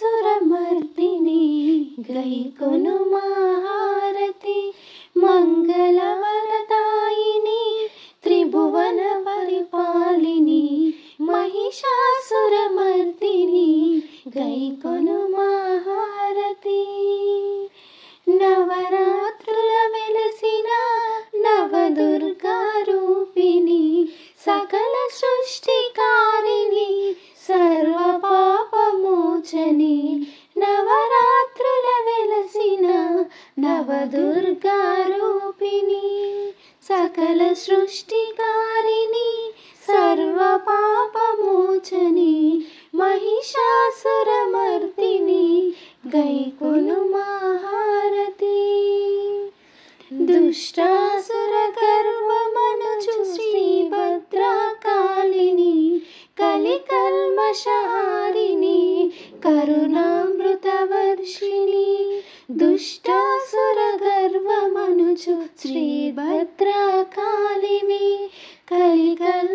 महिषासुरमर्दिनी गैकोनु महारति मंगलवरदायिनी त्रिभुवन परिपालिनी महिषासुरमर्दिनी गैकोनु महारति नवरात्रुल वेलసిన नवदुर्गा रूपिणी सकल सृष्टिकारिणी सर्व पापमोचनी नवरात्रुल वेलసిన नवदुर्गा रूपिणी सकल सृष्टिकारिणी सर्व पापमोचनी महिषासुरमर्दिनी गैकोनु महारति दुष्टासुर गर्वमनुचु श्रीभद्रकालिनी कलिकल्मषहारिणी करुणामृतवर्षिणी दुष्टासुर गर्वमनुचु श्रीभद्रकालिनी कलिकल्मषहारिणी